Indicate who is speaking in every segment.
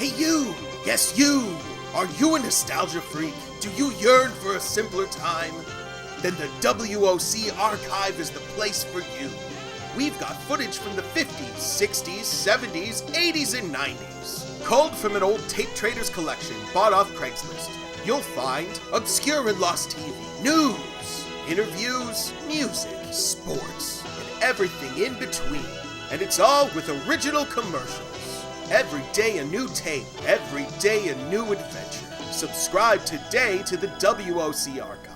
Speaker 1: Hey you! Yes you! Are you a nostalgia freak? Do you yearn for a simpler time? Then the WOC Archive is the place for you. We've got footage from the 50s, 60s, 70s, 80s, and 90s. Culled from an old tape trader's collection bought off Craigslist. You'll find obscure and lost TV, news, interviews, music, sports, and everything in between. And it's all with original commercials. Every day a new tape, every day a new adventure. Subscribe today to the WOC Archive.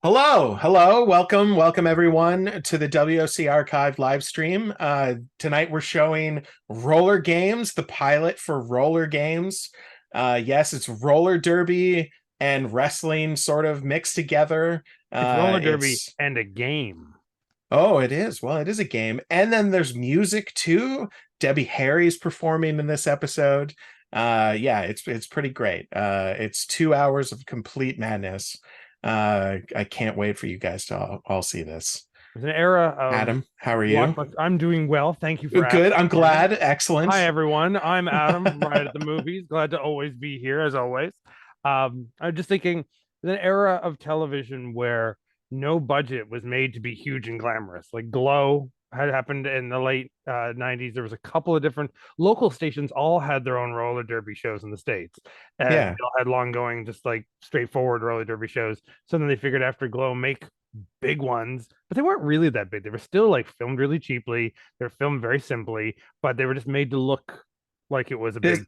Speaker 2: Hello, welcome everyone to the WOC Archive live stream. Tonight we're showing RollerGames, the pilot for RollerGames. Yes, it's roller derby and wrestling sort of mixed together.
Speaker 3: It's roller derby and a game.
Speaker 2: Oh, it is. Well, it is a game. And then there's music too. Debbie Harry is performing in this episode. Yeah, it's pretty great. It's 2 hours of complete madness. I can't wait for you guys to all see this.
Speaker 3: It's an era of
Speaker 2: Adam, how are you?
Speaker 3: I'm doing well. Thank you for
Speaker 2: good.
Speaker 3: asking.
Speaker 2: I'm glad. Excellent.
Speaker 3: Hi, everyone. I'm Adam from Riot At The Movies. Glad to always be here, as always. I'm just thinking, an era of television where no budget was made to be huge and glamorous. Like Glow had happened in the late 90s. There was a couple of different local stations, all had their own roller derby shows in the States. And they all had long going, just like straightforward roller derby shows. So then they figured after Glow, make big ones, but they weren't really that big. They were still like filmed really cheaply. They were filmed very simply, but they were just made to look like it was a big.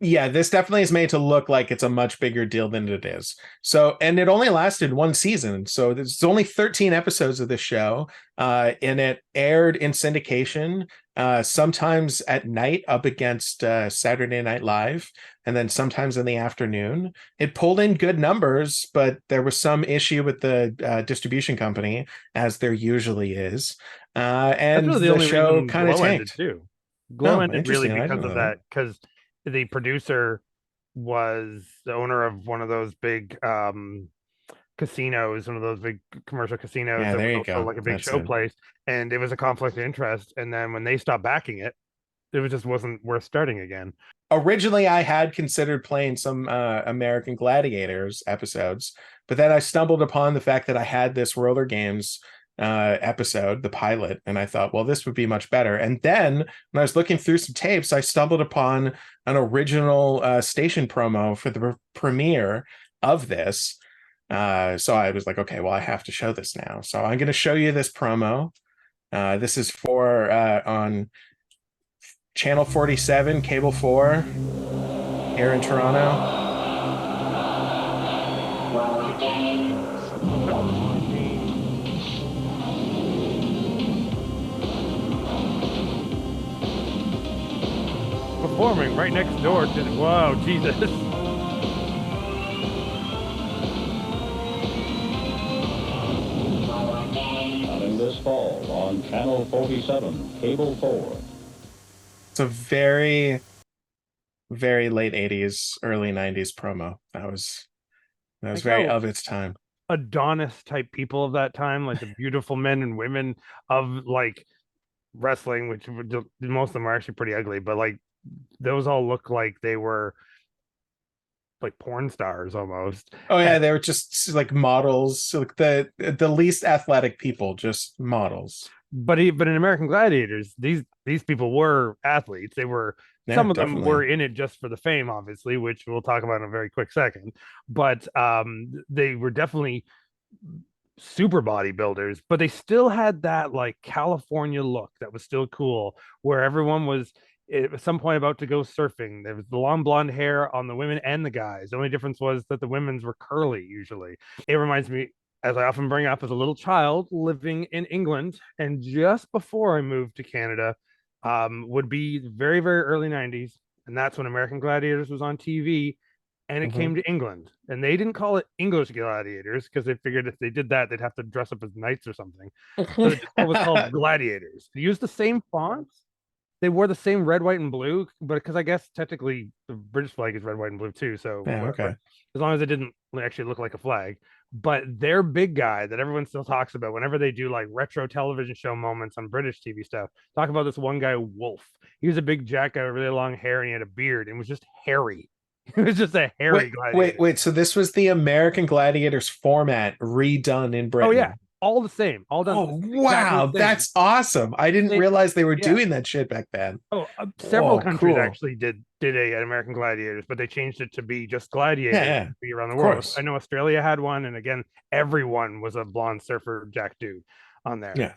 Speaker 2: Yeah, this definitely is made to look like it's a much bigger deal than it is. So, and it only lasted one season. So there's only 13 episodes of this show. And it aired in syndication, sometimes at night up against Saturday Night Live, and then sometimes in the afternoon. It pulled in good numbers, but there was some issue with the distribution company, as there usually is. And
Speaker 3: really
Speaker 2: the show kind of tanked.
Speaker 3: Ended too. Glow ended really because of that, because the producer was the owner of one of those big casinos, one of those big commercial casinos.
Speaker 2: Yeah, there you go.
Speaker 3: Like a big show place, and it was a conflict of interest. And then when they stopped backing it, it just wasn't worth starting again.
Speaker 2: Originally, I had considered playing some American Gladiators episodes, but then I stumbled upon the fact that I had this RollerGames episode, the pilot, and I thought, well, this would be much better. And then when I was looking through some tapes, I stumbled upon an original station promo for the premiere of this. So I was like, okay, well, I have to show this now. So I'm going to show you this promo. This is for on Channel 47, Cable 4 here in Toronto.
Speaker 3: Performing right next door to wow, Jesus.
Speaker 4: Coming this fall on Channel 47, Cable 4.
Speaker 2: It's a very, very late 80s, early 90s promo. That was very of its time.
Speaker 3: Adonis type people of that time, like the beautiful men and women of like wrestling, which most of them are actually pretty ugly, but like those all look like they were like porn stars almost.
Speaker 2: Oh yeah, they were just like models, like the least athletic people, just models.
Speaker 3: But in American Gladiators, these people were athletes. They were some of them were in it just for the fame, obviously, which we'll talk about in a very quick second. But they were definitely super bodybuilders, but they still had that like California look that was still cool, where everyone was at some point about to go surfing. There was the long blonde hair on the women and the guys. The only difference was that the women's were curly usually. It reminds me, as I often bring up, as a little child living in England, and just before I moved to Canada, would be very, very early 90s. And that's when American Gladiators was on TV, and it came to England. And they didn't call it English Gladiators because they figured if they did that, they'd have to dress up as knights or something. So it was called Gladiators. They used the same fonts. They wore the same red, white, and blue, but because I guess technically the British flag is red, white, and blue too. So
Speaker 2: yeah, okay.
Speaker 3: As long as it didn't actually look like a flag. But their big guy that everyone still talks about whenever they do like retro television show moments on British TV stuff, talk about this one guy, Wolf. He was a big jack guy with really long hair and he had a beard and was just hairy. He was just a hairy gladiator.
Speaker 2: Wait. So this was the American Gladiators format redone in Britain.
Speaker 3: Oh yeah, all the same, all done.
Speaker 2: Oh wow, that's awesome! I didn't realize they were doing that shit back then.
Speaker 3: Oh, several countries actually did an American Gladiators, but they changed it to be just Gladiators to be around the world. I know Australia had one, and again, everyone was a blonde surfer jack dude on there.
Speaker 2: Yeah.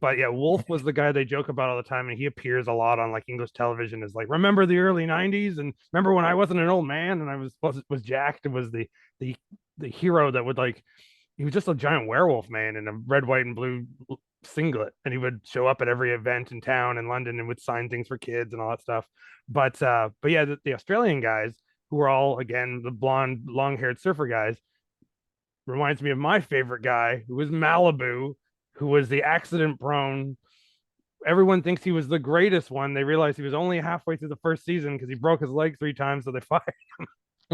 Speaker 3: But yeah, Wolf was the guy they joke about all the time, and he appears a lot on like English television as like, remember the early '90s, and remember when I wasn't an old man and I was jacked. It was the hero that would like. He was just a giant werewolf man in a red, white, and blue singlet, and he would show up at every event in town in London and would sign things for kids and all that stuff. But yeah, the Australian guys who were all again the blonde, long-haired surfer guys reminds me of my favorite guy, who was Malibu, who was the accident-prone. Everyone thinks he was the greatest one. They realized he was only halfway through the first season because he broke his leg 3 times, so they fired him.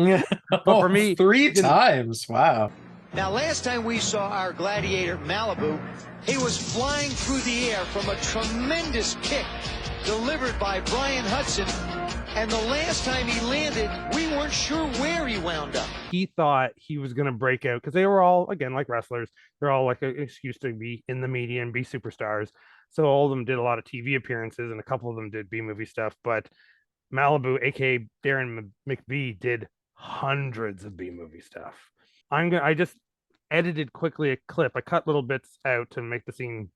Speaker 2: Yeah,
Speaker 3: but for me,
Speaker 2: 3 times. Wow.
Speaker 5: Now, last time we saw our gladiator, Malibu, he was flying through the air from a tremendous kick delivered by Brian Hudson. And the last time he landed, we weren't sure where he wound up.
Speaker 3: He thought he was going to break out because they were all, again, like wrestlers. They're all like an excuse to be in the media and be superstars. So all of them did a lot of TV appearances and a couple of them did B-movie stuff. But Malibu, aka Darren McBee, did hundreds of B-movie stuff. I just edited quickly a clip. I cut little bits out to make the scene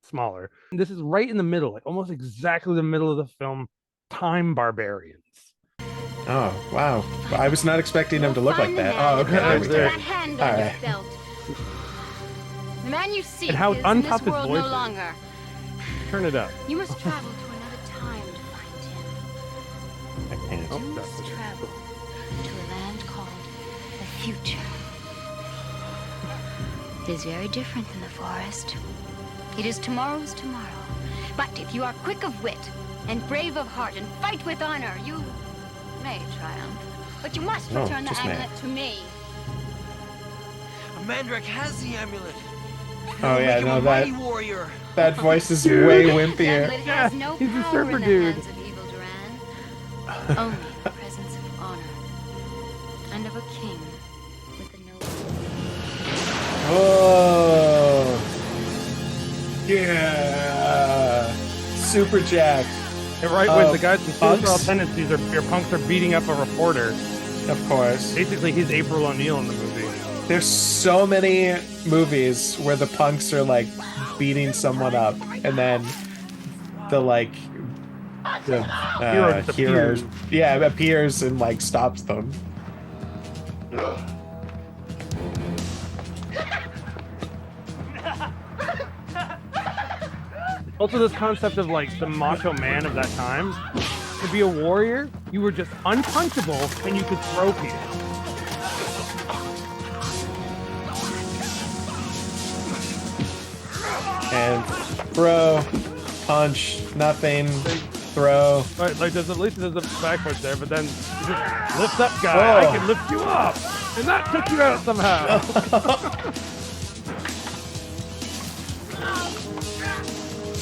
Speaker 3: smaller. This is right in the middle, like almost exactly the middle of the film, Time Barbarians.
Speaker 2: Oh, wow. I was not expecting him to look like that. Oh, okay. There we go.
Speaker 6: All right. The man you see
Speaker 3: and how
Speaker 6: is
Speaker 3: untough
Speaker 6: in this
Speaker 3: his
Speaker 6: world
Speaker 3: voice
Speaker 6: no longer.
Speaker 3: Turn it up.
Speaker 6: You must travel to another time to find him.
Speaker 2: I can't.
Speaker 6: You must travel to a land called the future. It is very different than the forest. It is tomorrow's tomorrow. But if you are quick of wit and brave of heart and fight with honor, you may triumph. But you must return the amulet to me.
Speaker 5: Mandrake has the amulet.
Speaker 2: Oh yeah, no, that voice is way wimpier.
Speaker 6: Yeah, no
Speaker 3: he's a surfer dude.
Speaker 6: Only the presence of honor and of a king with a noble.
Speaker 2: Oh, yeah, super jacked.
Speaker 3: And right when the guys with suicidal tendencies your punks are beating up a reporter.
Speaker 2: Of course.
Speaker 3: Basically, he's April O'Neil in the movie.
Speaker 2: There's so many movies where the punks are like beating someone up, and then the hero appears and like stops them.
Speaker 3: Also, this concept of like the macho man of that time, to be a warrior, you were just unpunchable and you could throw people.
Speaker 2: And throw, punch, nothing, throw.
Speaker 3: Right, like at least there's a backwards there, but then you just lift up, guy. I can lift you up, and that took you out somehow.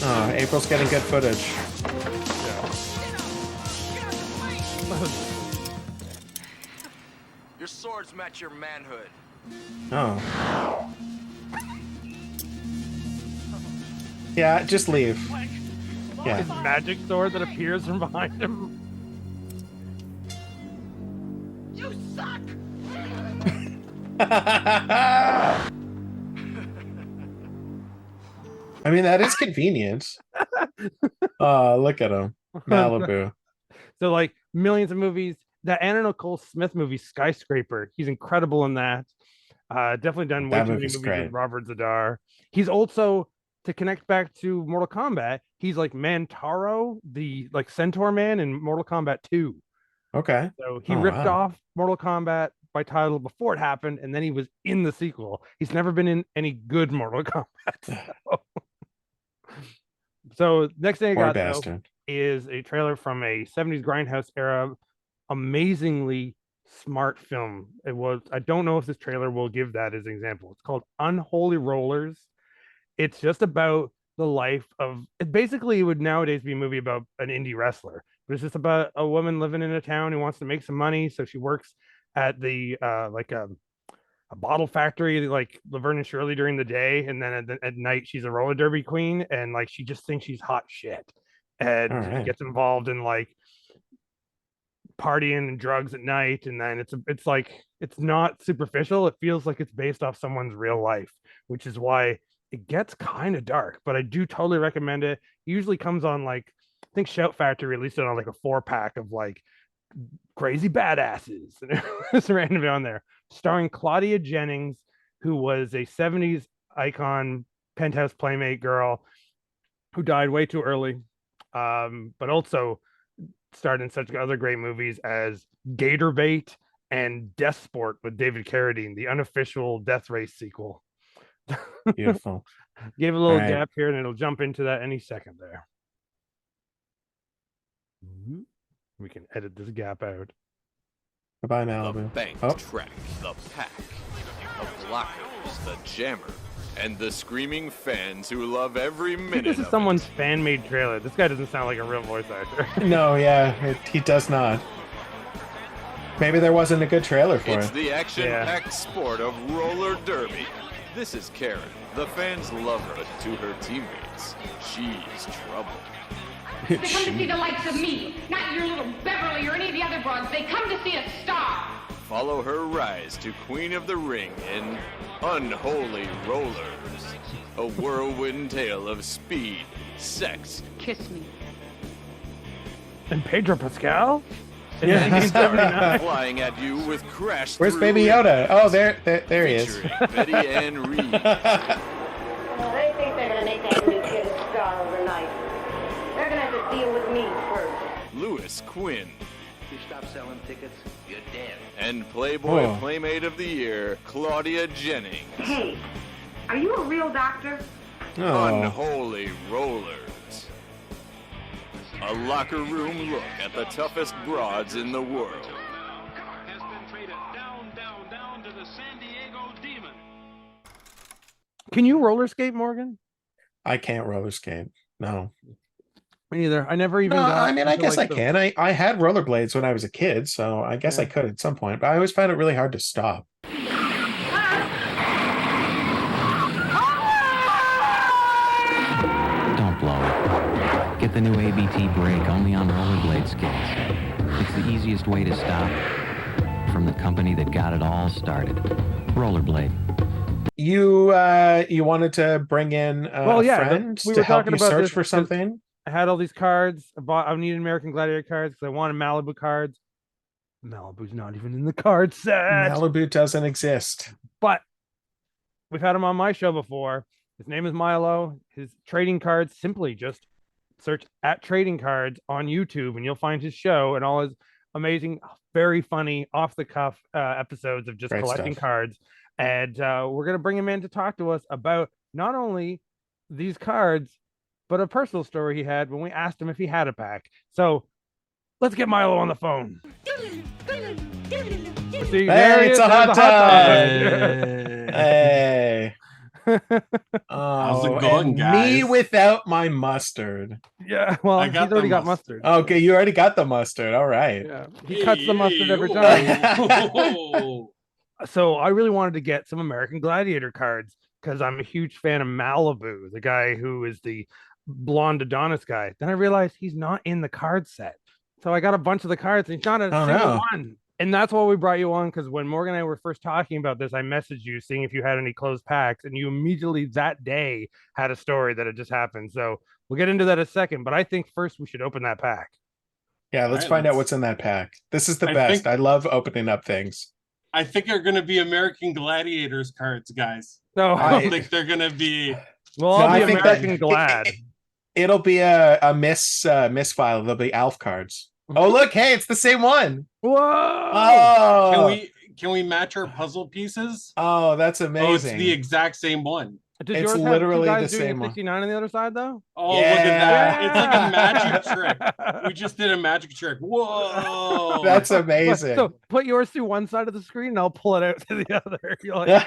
Speaker 2: Oh, April's getting good footage.
Speaker 5: Your swords match your manhood.
Speaker 2: Oh. Yeah, just leave. Yeah.
Speaker 3: His magic sword that appears from behind him.
Speaker 5: You suck!
Speaker 2: I mean, that is convenient. Oh, look at him. Malibu.
Speaker 3: So, like, millions of movies. That Anna Nicole Smith movie, Skyscraper, he's incredible in that. Definitely done way too many movies with Robert Zadar. He's also, to connect back to Mortal Kombat, he's like Mantaro, the like Centaur man in Mortal Kombat 2.
Speaker 2: Okay.
Speaker 3: So he ripped off Mortal Kombat by title before it happened, and then he was in the sequel. He's never been in any good Mortal Kombat. So next thing I got though, is a trailer from a 70s grindhouse era, amazingly smart film. It was. I don't know if this trailer will give that as an example. It's called Unholy Rollers. It's just about the life of. It basically would nowadays be a movie about an indie wrestler, but it's just about a woman living in a town who wants to make some money. So she works at the like a bottle factory like Laverne and Shirley during the day, and then at night she's a roller derby queen, and like she just thinks she's hot shit, and gets involved in like partying and drugs at night. And then it's like it's not superficial. It feels like it's based off someone's real life, which is why it gets kind of dark. But I do totally recommend it. It usually comes on like I think Shout Factory released it on like a 4-pack of like crazy badasses and it's randomly on there, starring Claudia Jennings, who was a 70s icon, Penthouse Playmate girl who died way too early, but also starred in such other great movies as Gator Bait and Death Sport with David Carradine, the unofficial Death Race sequel.
Speaker 2: Beautiful.
Speaker 3: Give a little gap here and it'll jump into that any second there. We can edit this gap out.
Speaker 2: Goodbye, Malibu.
Speaker 7: The bank track, the pack, the blockers, the jammer, and the screaming fans who love every minute.
Speaker 3: This is someone's fan-made trailer. This guy doesn't sound like a real voice actor.
Speaker 2: No, yeah, he does not. Maybe there wasn't a good trailer for
Speaker 7: It's
Speaker 2: it.
Speaker 7: the action-packed sport of roller derby. This is Karen. The fans love her, but to her teammates, she's trouble.
Speaker 8: They come to see the likes of me, not your little Beverly or any of the other broads. They come to see a star.
Speaker 7: Follow her rise to Queen of the Ring in Unholy Rollers, a whirlwind tale of speed, sex.
Speaker 8: Kiss me.
Speaker 3: And Pedro Pascal? In
Speaker 2: Yeah.
Speaker 3: 1979?
Speaker 7: Flying at you with crash.
Speaker 2: Where's Baby Yoda? Oh, there he is.
Speaker 7: Featuring Betty Ann Reed.
Speaker 9: They think they're gonna make that new kid a star overnight. They're gonna have to deal with me first.
Speaker 7: Lewis Quinn.
Speaker 10: You stop selling tickets, you're dead.
Speaker 7: And Playboy Playmate of the Year, Claudia Jennings.
Speaker 9: Hey, are you a real doctor?
Speaker 7: Unholy Rollers. A locker room look at the toughest broads in the world.
Speaker 11: Has been traded down to the San Diego Demon.
Speaker 3: Can you roller skate, Morgan?
Speaker 2: I can't roller skate. No.
Speaker 3: Me neither. I never even.
Speaker 2: I mean, I guess I can. I had rollerblades when I was a kid, so I guess I could at some point. But I always found it really hard to stop.
Speaker 12: Don't blow it. Get the new ABT brake only on rollerblade skates. It's the easiest way to stop. From the company that got it all started, Rollerblade.
Speaker 2: You wanted to bring in a friend to help you search for something?
Speaker 3: I had all these cards. I needed American Gladiator cards because I wanted Malibu cards. Malibu's not even in the card set.
Speaker 2: Malibu doesn't exist.
Speaker 3: But we've had him on my show before. His name is Milo. His trading cards, simply just search at trading cards on YouTube and you'll find his show and all his amazing, very funny, off-the-cuff episodes of just collecting cards. And we're going to bring him in to talk to us about not only these cards, but a personal story he had when we asked him if he had a pack. So let's get Milo on the phone. See,
Speaker 2: hey, it's a hot dog.
Speaker 3: Hey.
Speaker 13: How's it going, guys?
Speaker 2: Me without my mustard.
Speaker 3: Yeah, well, he's already got mustard.
Speaker 2: Okay, you already got the mustard. All right.
Speaker 3: Yeah, he cuts the mustard every time. So I really wanted to get some American Gladiator cards because I'm a huge fan of Malibu, the guy who is the blonde Adonis guy. Then I realized he's not in the card set. So I got a bunch of the cards and he's not a single one. And that's why we brought you on, because when Morgan and I were first talking about this, I messaged you seeing if you had any closed packs, and you immediately that day had a story that had just happened. So we'll get into that in a second, but I think first we should open that pack.
Speaker 2: Yeah, let's find out what's in that pack. This is the best. I love opening up things.
Speaker 13: I think they're going to be American Gladiators cards, guys.
Speaker 3: No,
Speaker 13: I don't think they're going to be.
Speaker 3: Well, I'll be American Glad.
Speaker 2: It'll be a misfile. There'll be Alf cards. Oh, look, hey, it's the same one.
Speaker 3: Whoa!
Speaker 2: Oh,
Speaker 13: Can we match our puzzle pieces?
Speaker 2: Oh, that's amazing.
Speaker 13: Oh, it's the exact same one.
Speaker 3: Does
Speaker 2: It's
Speaker 3: yours have two
Speaker 2: literally
Speaker 3: guys
Speaker 2: the
Speaker 3: doing
Speaker 2: same
Speaker 3: a
Speaker 2: one.
Speaker 3: 69 on the other side though?
Speaker 13: Oh, look at that. It's like a
Speaker 3: Yeah.
Speaker 13: magic trick. We just did a magic trick. Whoa.
Speaker 2: That's amazing.
Speaker 3: So put yours through one side of the screen and I'll pull it out to the other. You're like,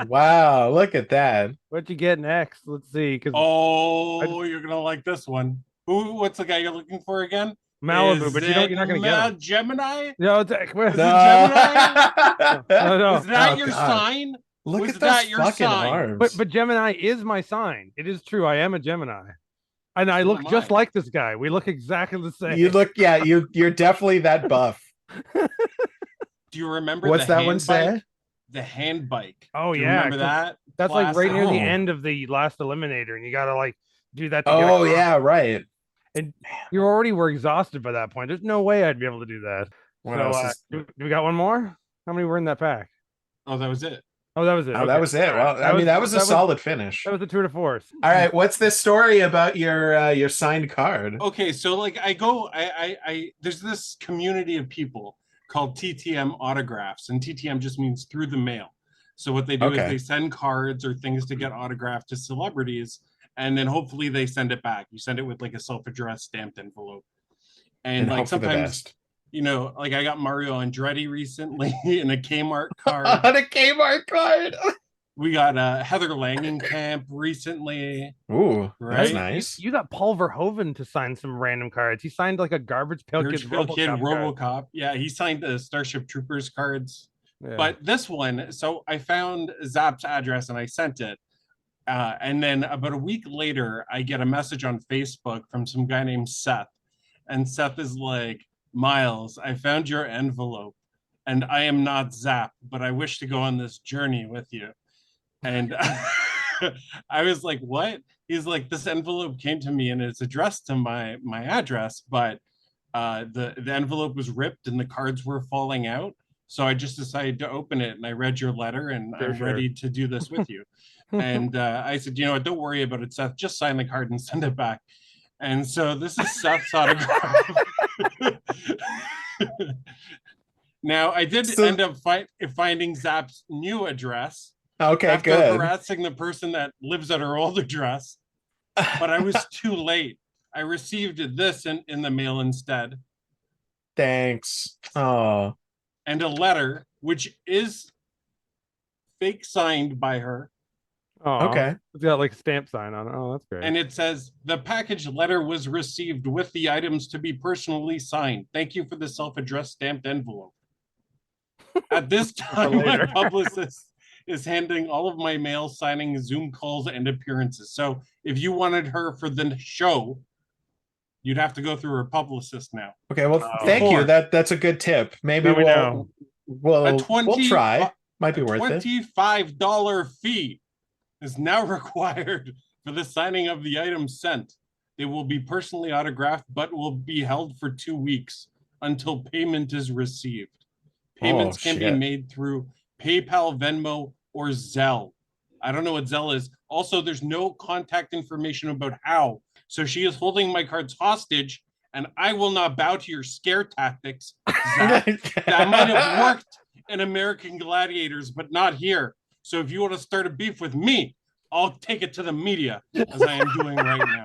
Speaker 2: wow, look at that.
Speaker 3: What'd you get next? Let's see.
Speaker 13: Oh, you're gonna like this one. What's the guy you're looking for again?
Speaker 3: Malibu, but you're not gonna get him.
Speaker 13: Gemini?
Speaker 3: No, it's
Speaker 13: Is it Gemini?
Speaker 3: no.
Speaker 13: Is that your sign?
Speaker 2: Look
Speaker 13: Was
Speaker 2: at
Speaker 13: that
Speaker 2: those
Speaker 13: your
Speaker 2: fucking
Speaker 13: sign?
Speaker 2: arms.
Speaker 3: But Gemini is my sign. It is true. I am a Gemini. And I look just like this guy. We look exactly the same.
Speaker 2: You look, you're definitely that buff.
Speaker 13: Do you remember
Speaker 2: what's that one say?
Speaker 13: The hand bike.
Speaker 3: Oh,
Speaker 13: Do you
Speaker 3: yeah.
Speaker 13: remember that?
Speaker 3: That's like right near the
Speaker 2: Oh.
Speaker 3: end of the last eliminator, and you gotta like do that.
Speaker 2: Oh, yeah, right.
Speaker 3: And you already were exhausted by that point. There's no way I'd be able to do that.
Speaker 2: What
Speaker 3: So,
Speaker 2: else is-
Speaker 3: do we got one more? How many were in that pack?
Speaker 13: Oh, that was it.
Speaker 3: Oh, that was it.
Speaker 2: Oh, that was it. Well, I mean, that was a solid finish.
Speaker 3: That was the tour de force.
Speaker 2: All right, what's this story about your signed card?
Speaker 13: Okay, so like I there's this community of people called TTM autographs, and TTM just means through the mail. So what they do is they send cards or things to get autographed to celebrities, and then hopefully they send it back. You send it with like a self-addressed stamped envelope. And like sometimes, you know, like I got Mario Andretti recently in a Kmart card.
Speaker 2: On a Kmart card.
Speaker 13: We got Heather Langenkamp recently.
Speaker 2: Ooh,
Speaker 13: right?
Speaker 2: that's nice.
Speaker 3: You got Paul Verhoeven to sign some random cards. He signed like a Garbage Pail Kid
Speaker 13: RoboCop. Yeah, he signed the Starship Troopers cards. Yeah. But this one, so I found Zap's address and I sent it. And then about a week later, I get a message on Facebook from some guy named Seth. And Seth is like, Miles, I found your envelope. And I am not Zap, but I wish to go on this journey with you. And I was like, what? He's like, this envelope came to me and it's addressed to my address, but the envelope was ripped and the cards were falling out. So I just decided to open it and I read your letter and I'm ready to do this with you. And I said, you know what, don't worry about it, Seth. Just sign the card and send it back. And so this is Seth's autograph. Now, I did end up finding Zap's new address.
Speaker 2: Okay,
Speaker 13: after
Speaker 2: good.
Speaker 13: Harassing the person that lives at her old address. But I was too late. I received this in the mail instead.
Speaker 2: Thanks. Oh.
Speaker 13: And a letter, which is fake signed by her.
Speaker 3: Oh,
Speaker 2: okay.
Speaker 3: It's got like a stamp sign on it. Oh, that's great.
Speaker 13: And it says, the package letter was received with the items to be personally signed. Thank you for the self-addressed stamped envelope. At this time, my publicist is handling all of my mail, signing Zoom calls and appearances. So if you wanted her for the show, you'd have to go through her publicist now.
Speaker 2: Okay, well, thank you. That's a good tip. Maybe we'll try. Might be worth it.
Speaker 13: $25 fee is now required for the signing of the items sent. They will be personally autographed, but will be held for 2 weeks until payment is received. Payments can be made through PayPal, Venmo, or Zelle. I don't know what Zelle is. Also, there's no contact information about how. So she is holding my cards hostage, and I will not bow to your scare tactics, Zach. That might have worked in American Gladiators, but not here. So if you want to start a beef with me, I'll take it to the media, as I am doing right now.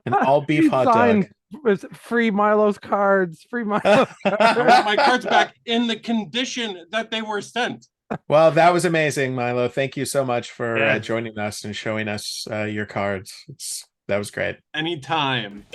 Speaker 2: An all beef hot dog.
Speaker 3: Was free Milo's cards. Free Milo's cards.
Speaker 13: I want my cards back in the condition that they were sent.
Speaker 2: Well, that was amazing, Milo. Thank you so much for joining us and showing us your cards. That was great.
Speaker 13: Anytime.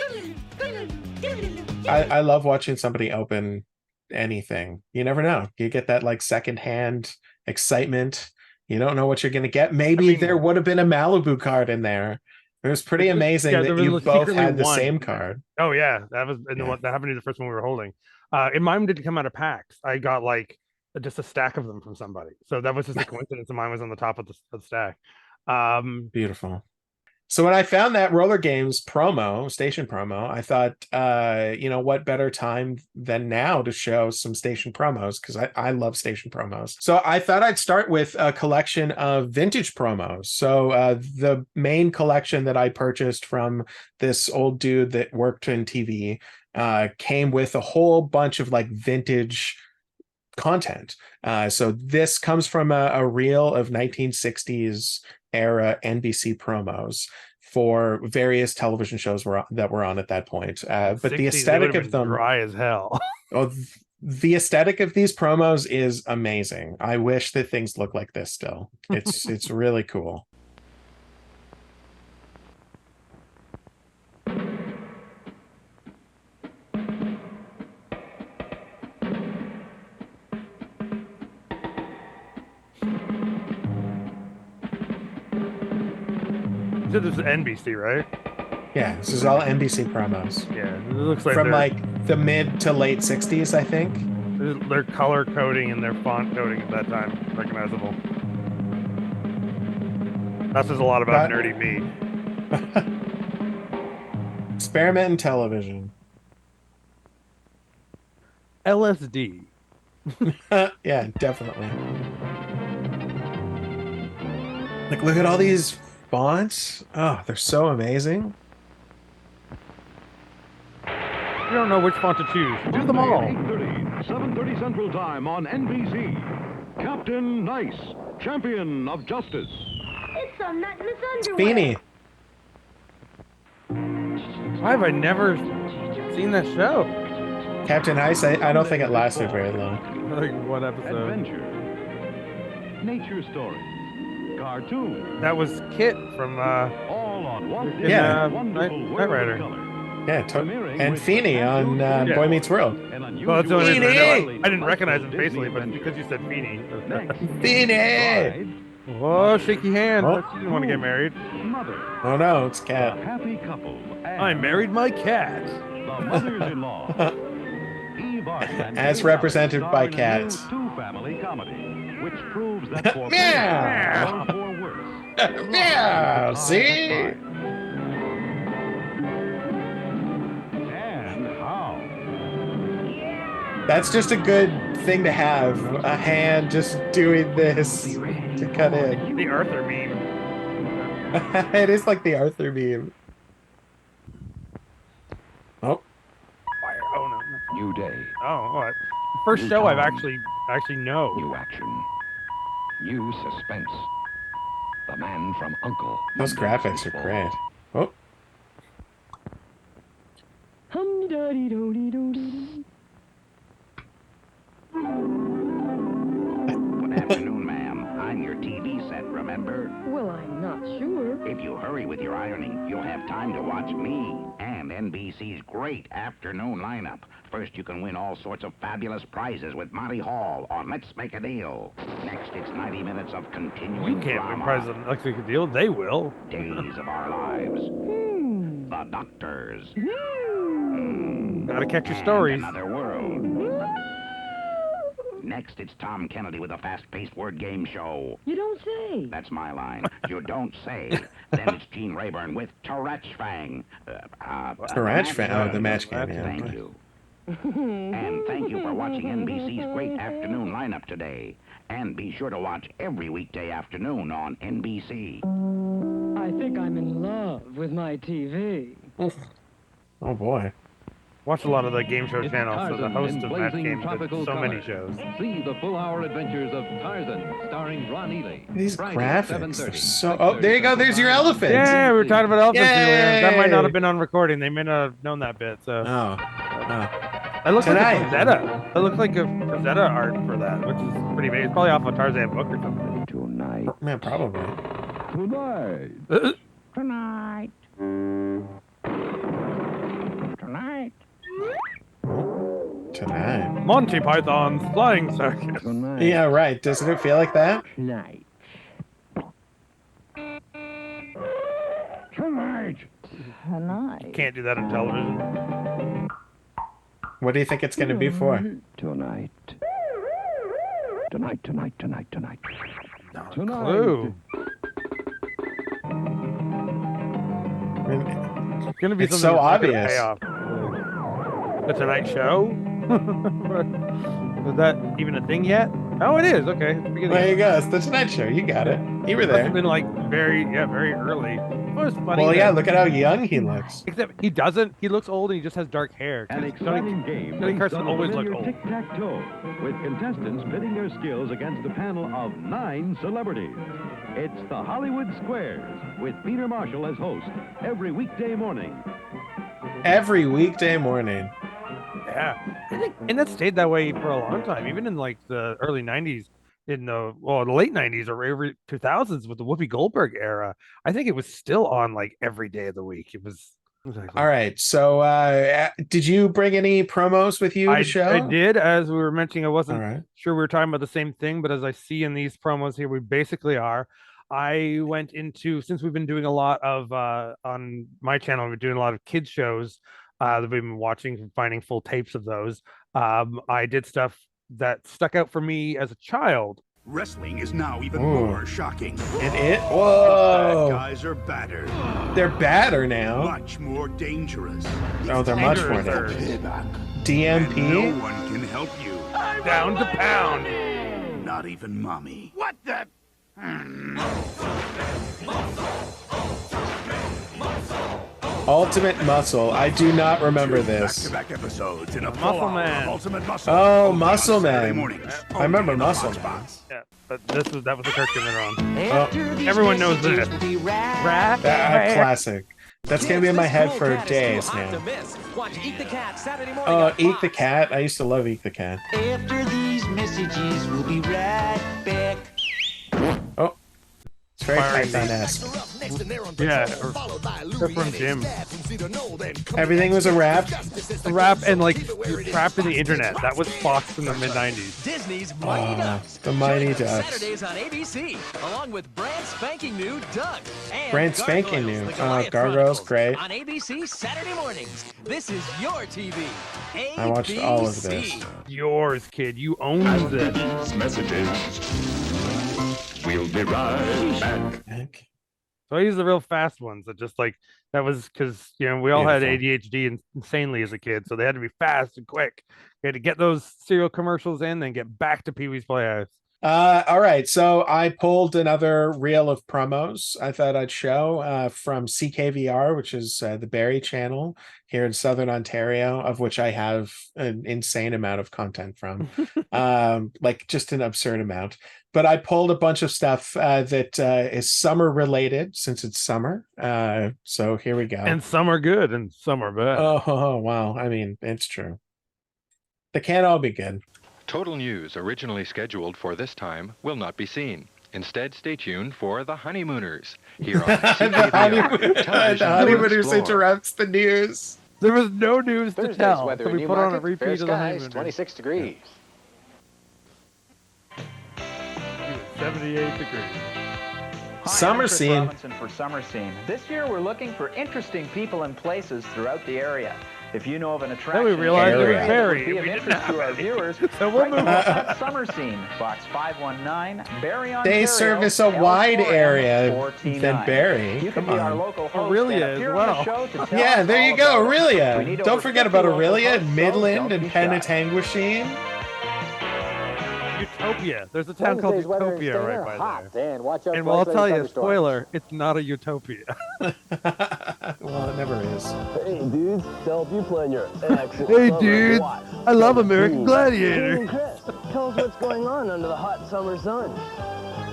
Speaker 2: I love watching somebody open anything. You never know. You get that like secondhand excitement. You don't know what you're going to get. Maybe there would have been a Malibu card in there. It was pretty amazing that you both had the same card.
Speaker 3: Oh yeah, that was that happened to be the first one we were holding. And mine didn't come out of packs. I got like just a stack of them from somebody. So that was just a coincidence. And mine was on the top of the stack.
Speaker 2: Beautiful. So when I found that RollerGames station promo, I thought, what better time than now to show some station promos, because I love station promos. So I thought I'd start with a collection of vintage promos. So the main collection that I purchased from this old dude that worked in TV came with a whole bunch of like vintage content. So this comes from a reel of 1960s era NBC promos for various television shows that were on at that point. But the aesthetic of them
Speaker 3: dry as hell.
Speaker 2: The aesthetic of these promos is amazing. I wish that things look like this still. It's really cool.
Speaker 3: So this is NBC, right?
Speaker 2: Yeah, this is all NBC promos.
Speaker 3: Yeah, it looks like
Speaker 2: from like the mid to late 60s, I think.
Speaker 3: Their color coding and their font coding at that time recognizable. That says a lot about nerdy me.
Speaker 2: Experiment in television.
Speaker 3: LSD.
Speaker 2: Yeah, definitely. Like, look at all these fonts. Oh, they're so amazing.
Speaker 3: You don't know which font to choose. Do them all.
Speaker 14: 8:30, 7:30 Central Time on NBC. Captain Nice, champion of justice.
Speaker 9: It's a nut in his underwear.
Speaker 2: Beanie.
Speaker 3: Why have I never seen that show?
Speaker 2: Captain Ice, I don't think it lasted very long.
Speaker 3: Like one episode.
Speaker 14: Adventure. Nature stories. Cartoon.
Speaker 3: That was Kit from
Speaker 14: all on one
Speaker 3: Knight Rider.
Speaker 2: Yeah, and Feeney on Boy Meets World.
Speaker 3: Well, that's the only reason I didn't recognize him facially, but because you said Feeney.
Speaker 2: Feeney!
Speaker 3: Whoa, shaky hand. Oh. You didn't want to get married.
Speaker 14: Mother.
Speaker 2: Oh no, it's Cat.
Speaker 14: Happy couple.
Speaker 3: I married my cat.
Speaker 14: The mothers-in-law.
Speaker 2: As represented by cats.
Speaker 14: Two-family comedy, which proves that for
Speaker 2: meow
Speaker 14: or worse.
Speaker 2: Meow. See?
Speaker 14: And how?
Speaker 2: That's just a good thing to have. A hand just doing this to cut in.
Speaker 3: The Arthur meme.
Speaker 2: It is like the Arthur meme. Oh.
Speaker 3: Oh no.
Speaker 14: New day.
Speaker 3: Oh, what? First show I've actually know.
Speaker 14: New action. New suspense. The man from Uncle.
Speaker 2: Those graphics are great. Oh.
Speaker 10: Good afternoon, ma'am. I'm your TV set, remember?
Speaker 9: Well, I'm not sure.
Speaker 10: If you hurry with your ironing, you'll have time to watch me and NBC's great afternoon lineup. First, you can win all sorts of fabulous prizes with Monty Hall on Let's Make a Deal. Next, it's 90 minutes of continuing
Speaker 3: You can't
Speaker 10: drama.
Speaker 3: win prizes on Let's Make a Deal. They will.
Speaker 10: Days of Our Lives. The Doctors.
Speaker 3: Gotta catch your stories.
Speaker 10: Another World. Next, it's Tom Kennedy with a fast-paced word game show.
Speaker 9: You don't say.
Speaker 10: That's my line. You don't say. Then it's Gene Rayburn with Tourette's Fang.
Speaker 2: Tourette's Fang? Oh, the match game, yeah.
Speaker 10: Thank you. And thank you for watching NBC's great afternoon lineup today. And be sure to watch every weekday afternoon on NBC.
Speaker 9: I think I'm in love with my TV.
Speaker 2: Oh boy.
Speaker 3: Watch a lot of the game show channels, so the host of that game did so many shows.
Speaker 14: See the full-hour adventures of Tarzan, starring Ron Ely.
Speaker 2: These
Speaker 14: Friday,
Speaker 2: graphics are
Speaker 14: 7:30.
Speaker 2: so... Oh, there you go. There's your elephant.
Speaker 3: Yeah, we were talking about elephants earlier. That might
Speaker 2: Yay!
Speaker 3: not have been on recording. They may not have known that bit. So.
Speaker 2: Oh.
Speaker 3: That looks
Speaker 2: Tonight.
Speaker 3: like a Rosetta. That looks like a Rosetta art for that, which is pretty amazing. It's probably off a Tarzan book or something.
Speaker 10: Tonight.
Speaker 2: Man, probably.
Speaker 14: Tonight.
Speaker 10: Tonight. Tonight.
Speaker 2: Tonight.
Speaker 3: Monty Python's Flying Circus.
Speaker 2: Yeah, right. Doesn't it feel like that?
Speaker 9: Tonight.
Speaker 14: Tonight.
Speaker 9: Tonight.
Speaker 3: Can't do that on television.
Speaker 2: What do you think it's going to be for?
Speaker 14: Tonight. Tonight, tonight, tonight, tonight.
Speaker 3: Clue.
Speaker 2: I mean,
Speaker 3: It's going to be
Speaker 2: it's
Speaker 3: something
Speaker 2: so
Speaker 3: that's not gonna
Speaker 2: obvious.
Speaker 3: pay off. The Tonight Show? Was that even a thing yet? Oh, it is. Okay.
Speaker 2: There you go. It's the Tonight Show. You got it. You were there.
Speaker 3: It's been like very early. It was funny.
Speaker 2: Well, yeah, look at how young he looks.
Speaker 3: Except he doesn't. He looks old and he just has dark hair.
Speaker 14: An exciting game
Speaker 3: Johnny
Speaker 14: based
Speaker 3: Carson
Speaker 14: on
Speaker 3: always
Speaker 14: a
Speaker 3: looked
Speaker 14: familiar
Speaker 3: old.
Speaker 14: tic-tac-toe, with contestants pitting their skills against a panel of 9 celebrities. It's the Hollywood Squares, with Peter Marshall as host, every weekday morning.
Speaker 2: Every weekday morning.
Speaker 3: Yeah, and that stayed that way for a long time, even in like the early '90s, the late '90s or early 2000s with the Whoopi Goldberg era. I think it was still on like every day of the week. It was. Exactly.
Speaker 2: All right. So, did you bring any promos with you to show?
Speaker 3: I did. As we were mentioning, I wasn't sure we were talking about the same thing, but as I see in these promos here, we basically are. I went into, since we've been doing a lot of on my channel, we're doing a lot of kids shows that we've been watching and finding full tapes of those. I did stuff that stuck out for me as a child.
Speaker 15: Wrestling is now even more shocking.
Speaker 2: Whoa!
Speaker 15: Bad guys are badder.
Speaker 2: They're badder now.
Speaker 15: Much more dangerous.
Speaker 2: Oh, they're much more dangerous. DMP?
Speaker 15: And no one can help you.
Speaker 3: Down to pound.
Speaker 15: Not even mommy. What the?
Speaker 2: Ultimate Muscle. I do not remember this.
Speaker 15: Back-to-back episodes in a
Speaker 3: Muscle Man.
Speaker 15: Ultimate Muscle.
Speaker 2: Oh, Muscle Man. I remember Muscle Man.
Speaker 3: Yeah, but that was the cartoon they're on.
Speaker 2: Oh.
Speaker 3: Everyone knows this.
Speaker 2: Classic. That's gonna be in my head for days now. Oh, Eat the Cat. I used to love Eat the Cat.
Speaker 16: After these messages, we'll be right back.
Speaker 2: Oh, it's very Python-esque.
Speaker 3: Yeah, or from Jim.
Speaker 2: Everything was a rap.
Speaker 3: A rap, and like you're trapped in the internet. That was Fox in the mid '90s.
Speaker 17: Disney's Mighty Ducks.
Speaker 2: The Mighty
Speaker 17: Join us
Speaker 2: Ducks.
Speaker 17: Saturdays on ABC, along with brand spanking new Doug. And
Speaker 2: Brand spanking new.
Speaker 17: Gargoyles, the Goliath
Speaker 2: Gargoyles,
Speaker 17: Chronicles
Speaker 2: great.
Speaker 17: On ABC Saturday mornings. This is your TV. ABC.
Speaker 2: I watched all of this.
Speaker 3: Yours, kid. You own this.
Speaker 15: These messages. We'll be right back.
Speaker 3: So I use the real fast ones that just like, that was because, we all had ADHD insanely as a kid. So they had to be fast and quick. You had to get those cereal commercials in and get back to Pee-wee's Playhouse.
Speaker 2: All right. So I pulled another reel of promos I thought I'd show from CKVR, which is the Barrie channel here in Southern Ontario, of which I have an insane amount of content from, like just an absurd amount. But I pulled a bunch of stuff that is summer related since it's summer. So here we go.
Speaker 3: And some are good and some are bad.
Speaker 2: Oh, wow. I mean, it's true. They can't all be good.
Speaker 18: Total news originally scheduled for this time will not be seen. Instead, stay tuned for The Honeymooners. Here on
Speaker 2: The Honeymooners interrupts the news.
Speaker 3: There was no news to
Speaker 19: Thursday's
Speaker 3: tell.
Speaker 19: weather
Speaker 3: So
Speaker 19: in
Speaker 3: we
Speaker 19: New
Speaker 3: put on a
Speaker 19: Market,
Speaker 3: repeat
Speaker 19: fair
Speaker 3: of The
Speaker 19: skies,
Speaker 3: Honeymooners.
Speaker 19: 26 degrees.
Speaker 3: 78 degrees.
Speaker 20: Hi,
Speaker 2: Summer
Speaker 20: I'm Chris
Speaker 2: Scene.
Speaker 20: Robinson for Summer Scene. This year we're looking for interesting people and places throughout the area. If you know of an attraction
Speaker 3: Then we realized it was
Speaker 20: that
Speaker 3: Barrie.
Speaker 20: would be of
Speaker 3: We didn't
Speaker 20: interest
Speaker 3: have
Speaker 20: to our
Speaker 3: any.
Speaker 20: viewers,
Speaker 3: So we'll
Speaker 20: write
Speaker 3: move
Speaker 20: to us
Speaker 3: on.
Speaker 20: at Summer Scene, Box 519, Barrie, Ontario.
Speaker 2: They service a wide area than Barrie.
Speaker 20: You can
Speaker 2: Come
Speaker 20: be our
Speaker 2: on.
Speaker 20: local host
Speaker 3: Aurelia
Speaker 20: and
Speaker 3: as
Speaker 20: appear on
Speaker 3: well.
Speaker 20: the show to tell
Speaker 2: Yeah,
Speaker 20: us
Speaker 2: there
Speaker 20: all
Speaker 2: you go,
Speaker 20: about it. We
Speaker 2: Aurelia.
Speaker 20: need
Speaker 2: Don't
Speaker 20: over
Speaker 2: forget
Speaker 20: 50
Speaker 2: about
Speaker 20: local
Speaker 2: Aurelia,
Speaker 20: hosts, so
Speaker 2: Midland,
Speaker 20: don't
Speaker 2: and
Speaker 20: be shy.
Speaker 2: Penetanguishene.
Speaker 3: Utopia. There's a town called
Speaker 19: Wednesday's weather in
Speaker 3: Utopia
Speaker 19: Stainer,
Speaker 3: right by
Speaker 19: hot,
Speaker 3: there.
Speaker 19: and watch out
Speaker 3: And
Speaker 19: for
Speaker 3: well, I'll
Speaker 19: isolated
Speaker 3: tell you,
Speaker 19: thunderstorms.
Speaker 3: spoiler, it's not a utopia.
Speaker 2: Well, it never is.
Speaker 21: Hey dudes, to help you plan your excellent
Speaker 3: Hey
Speaker 21: summer
Speaker 3: dudes,
Speaker 21: watch.
Speaker 3: I love American Gladiators.
Speaker 21: Hey, Chris, tell us what's going on under the hot summer sun.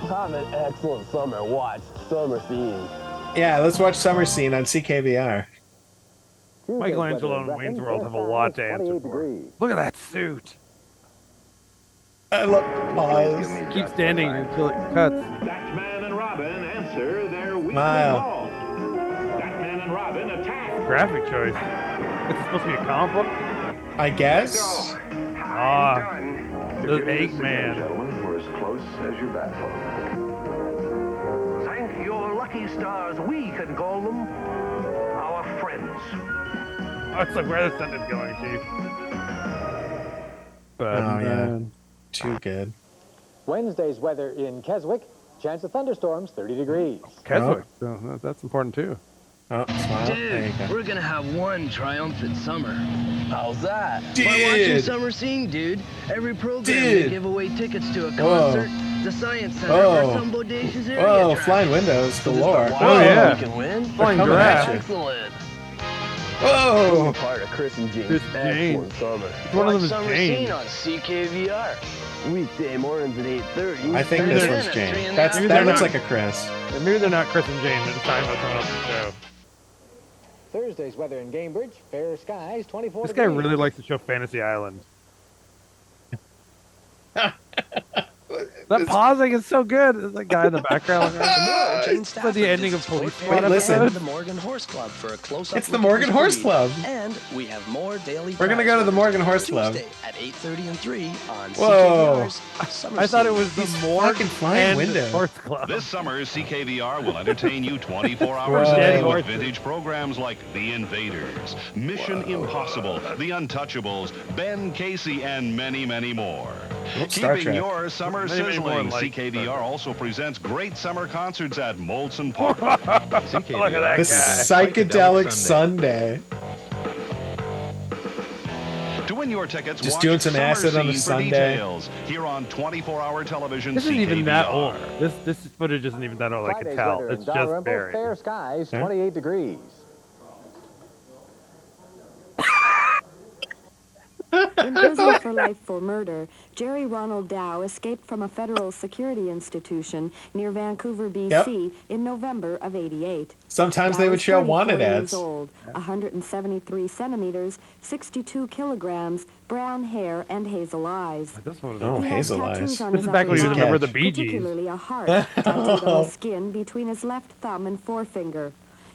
Speaker 21: Have an excellent summer watch, Summer Scene.
Speaker 2: Yeah, let's watch Summer Scene on CKVR.
Speaker 3: Michelangelo and Wayne's World have a lot to answer for. Look at that suit.
Speaker 2: I love the pause.
Speaker 3: Keep standing until it cuts.
Speaker 11: Batman and Robin answer their weekly
Speaker 2: Wow.
Speaker 11: call. Batman and Robin attack.
Speaker 3: Graphic choice. Is it supposed to be a comic book?
Speaker 2: I guess.
Speaker 3: Ah, the Eggman.
Speaker 22: Gentlemen, we're as close as your battle.
Speaker 23: Thank your lucky stars, we can call them our friends.
Speaker 3: Oh, it's like where the sun is going, Chief.
Speaker 2: Oh, yeah. Too good.
Speaker 19: Wednesday's weather in Keswick. Chance of thunderstorms, 30 degrees.
Speaker 3: Keswick. So that's important too.
Speaker 2: Oh, smile. There you
Speaker 24: Dude,
Speaker 2: go.
Speaker 24: we're gonna have one triumphant summer.
Speaker 21: How's that?
Speaker 2: Dude.
Speaker 21: By watching Summer Scene, dude. Every program they give away tickets to a concert, the Science Center, or some bodacious area.
Speaker 2: Whoa, flying windows galore.
Speaker 21: Oh,
Speaker 3: yeah.
Speaker 21: You can win.
Speaker 3: Flying giraffe.
Speaker 21: Excellent.
Speaker 2: Whoa.
Speaker 21: Part of Chris and James.
Speaker 3: Chris and James.
Speaker 21: Excellent summer.
Speaker 3: One of them is
Speaker 21: Summer
Speaker 3: James.
Speaker 21: Scene on CKVR. Weekday mornings at 8:30.
Speaker 2: I think this one's James. That looks like a Chris.
Speaker 3: Maybe they're not Chris and James. They're just talking about someone else's show.
Speaker 19: Thursday's weather in Cambridge, fair skies, 24
Speaker 3: This guy
Speaker 19: degrees.
Speaker 3: really likes to show Fantasy Island. That pausing is so good. There's that guy in the background. It's like the ending of Police Squad.
Speaker 2: Wait, listen.
Speaker 1: The Morgan Horse Club for a close-up.
Speaker 2: It's the Morgan Horse Club.
Speaker 1: And we have more daily.
Speaker 2: We're gonna go to the Morgan Horse Club.
Speaker 1: Tuesday at 8:30 and 3 on
Speaker 2: Whoa.
Speaker 1: CKVR's Summer
Speaker 3: I thought it
Speaker 1: Scene.
Speaker 3: was the Morgan
Speaker 2: flying window.
Speaker 3: Horse Club.
Speaker 14: This summer, CKVR will entertain you 24 hours
Speaker 2: Whoa.
Speaker 14: a day
Speaker 3: Dead
Speaker 14: with
Speaker 3: horses.
Speaker 14: vintage programs like The Invaders, Mission Impossible, The Untouchables, Ben Casey, and many, many more.
Speaker 2: Star
Speaker 14: Keeping
Speaker 2: Trek.
Speaker 14: your summer
Speaker 3: Many, many more
Speaker 14: sizzling,
Speaker 3: like
Speaker 14: CKVR also presents great summer concerts at Molson Park.
Speaker 3: Look at that
Speaker 2: The
Speaker 3: guy.
Speaker 2: psychedelic Sunday.
Speaker 14: To win your tickets,
Speaker 2: Just
Speaker 14: watch
Speaker 2: doing some
Speaker 14: Summer
Speaker 2: acid on a
Speaker 14: Scene for
Speaker 2: Sunday.
Speaker 14: details here on 24-hour television.
Speaker 3: This isn't even that
Speaker 14: CKVR.
Speaker 3: old. This footage isn't even that old. I can
Speaker 19: Friday's
Speaker 3: tell.
Speaker 19: weather in
Speaker 3: It's just
Speaker 19: Dalrymple,
Speaker 3: buried.
Speaker 19: fair skies,
Speaker 2: Huh?
Speaker 19: 28 degrees.
Speaker 4: In prison for life for murder, Jerry Ronald Dow escaped from a federal security institution near Vancouver, BC in November of '88.
Speaker 2: Sometimes
Speaker 4: Dow
Speaker 2: they would
Speaker 4: was
Speaker 2: show
Speaker 4: 24
Speaker 2: wanted
Speaker 4: years
Speaker 2: ads.
Speaker 4: old, 173 centimeters, 62 kilograms, brown hair, and hazel eyes.
Speaker 3: This one was
Speaker 2: Oh,
Speaker 4: He had
Speaker 2: hazel
Speaker 4: tattoos
Speaker 2: eyes.
Speaker 4: on
Speaker 3: This
Speaker 4: his
Speaker 3: is back when he
Speaker 4: upper
Speaker 3: was a member of the
Speaker 4: arm,
Speaker 3: Bee Gees.
Speaker 4: particularly a heart tattooed on his skin between his left thumb and forefinger.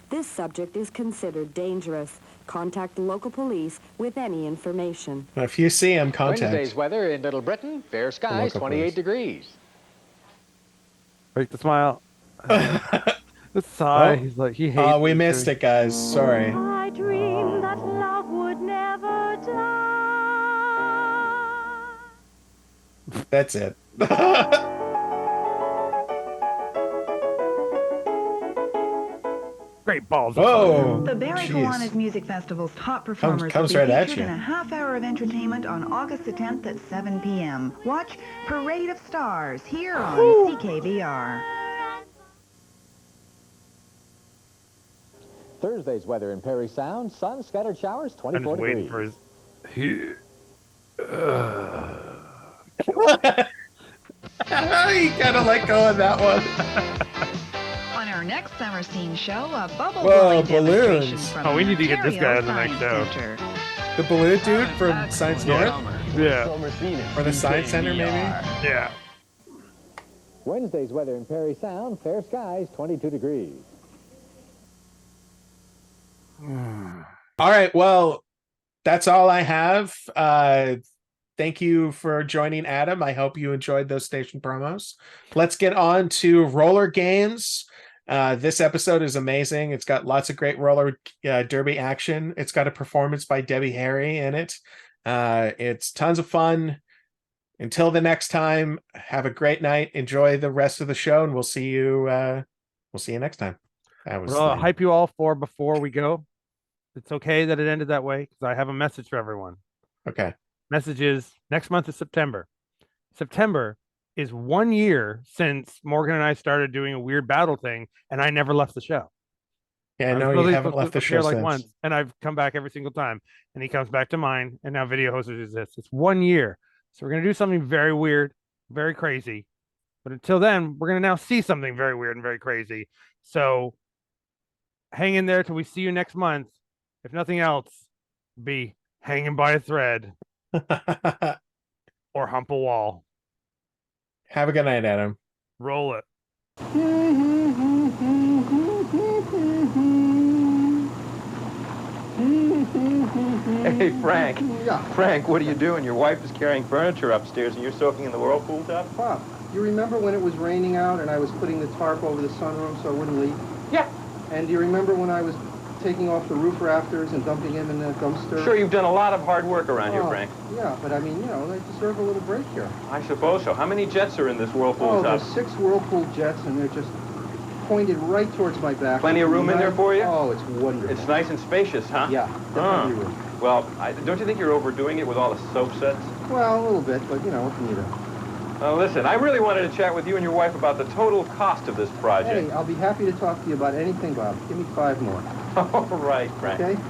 Speaker 4: This subject is considered dangerous. Contact local police with any information.
Speaker 2: If you see him,
Speaker 19: Wednesday's
Speaker 2: contact.
Speaker 19: weather in Little Britain, fair skies,
Speaker 2: Local
Speaker 19: 28
Speaker 2: police.
Speaker 19: degrees.
Speaker 3: Break the smile. The sigh. He's like, he hates
Speaker 2: Oh, we
Speaker 3: this
Speaker 2: missed
Speaker 3: thing.
Speaker 2: it, guys. Sorry.
Speaker 4: I dreamed that love would never die.
Speaker 2: That's it.
Speaker 3: Great balls.
Speaker 2: Whoa.
Speaker 6: The Barry
Speaker 2: Jeez.
Speaker 6: Kiwanis Music Festival's top performers
Speaker 2: comes
Speaker 6: will be
Speaker 2: right at
Speaker 6: featured
Speaker 2: you.
Speaker 6: in a half-hour of entertainment on August the 10th at 7 p.m. Watch Parade of Stars here on CKVR.
Speaker 19: Thursday's weather in Perry Sound, sun, scattered showers,
Speaker 3: I'm
Speaker 19: 24
Speaker 3: just waiting
Speaker 19: degrees.
Speaker 3: for his.
Speaker 2: You gotta let go of that one.
Speaker 6: On our next Summer Scene show, a bubble
Speaker 2: Whoa,
Speaker 6: blowing demonstration
Speaker 2: balloons.
Speaker 6: from
Speaker 3: Oh, we need to get this guy
Speaker 6: Ontario
Speaker 3: on the next
Speaker 6: Science
Speaker 3: show.
Speaker 6: Centre.
Speaker 2: The balloon dude from Science North?
Speaker 3: Yeah.
Speaker 21: Summer Scene at
Speaker 2: Or the Science Center, maybe?
Speaker 21: CKVR.
Speaker 3: Yeah.
Speaker 19: Wednesday's weather in Perry Sound, fair skies, 22 degrees.
Speaker 2: All right. Well, that's all I have. Thank you for joining, Adam. I hope you enjoyed those station promos. Let's get on to Roller Games. This episode is amazing. It's got lots of great roller derby action. It's got a performance by Debbie Harry in it. It's tons of fun. Until the next time, have a great night. Enjoy the rest of the show, and we'll see you next time. That was
Speaker 3: Well, I'll hype you all for before we go. It's okay that it ended that way because I have a message for everyone.
Speaker 2: okay.
Speaker 3: Message is next month is September. September is 1 year since Morgan and I started doing a weird battle thing, and I never left the show.
Speaker 2: Yeah, I
Speaker 3: was
Speaker 2: know you
Speaker 3: really
Speaker 2: haven't
Speaker 3: supposed
Speaker 2: left the
Speaker 3: to appear
Speaker 2: show
Speaker 3: like
Speaker 2: since.
Speaker 3: once, and I've come back every single time. And he comes back to mine, and now Video Hosters exists. It's 1 year, so we're gonna do something very weird, very crazy. But until then, we're gonna now see something very weird and very crazy. So hang in there till we see you next month. If nothing else, be hanging by a thread or hump a wall.
Speaker 2: Have a good night, Adam.
Speaker 3: Roll it.
Speaker 24: Hey, Frank. Yeah. Frank, what are you doing? Your wife is carrying furniture upstairs and you're soaking in the whirlpool tub?
Speaker 25: Pop, you remember when it was raining out and I was putting the tarp over the sunroom so it wouldn't leak?
Speaker 24: Yeah.
Speaker 25: And do you remember when I was taking off the roof rafters and dumping them in the dumpster?
Speaker 24: Sure, you've done a lot of hard work around here, Frank.
Speaker 25: Yeah, but I mean, you know, they deserve a little break here.
Speaker 24: I suppose so. How many jets are in this whirlpool
Speaker 25: Oh,
Speaker 24: tub?
Speaker 25: there's 6 whirlpool jets and they're just pointed right towards my back.
Speaker 24: Plenty of room in there for you?
Speaker 25: Oh, it's wonderful.
Speaker 24: It's nice and spacious, huh?
Speaker 25: Yeah,
Speaker 24: Huh.
Speaker 25: plenty of room.
Speaker 24: Well, don't you think you're overdoing it with all the soap sets?
Speaker 25: Well, a little bit, but you know, what can you do?
Speaker 24: Listen, I really wanted to chat with you and your wife about the total cost of this project.
Speaker 25: Hey, I'll be happy to talk to you about anything, Bob. Give me 5 more.
Speaker 24: All right, Frank.
Speaker 25: Okay?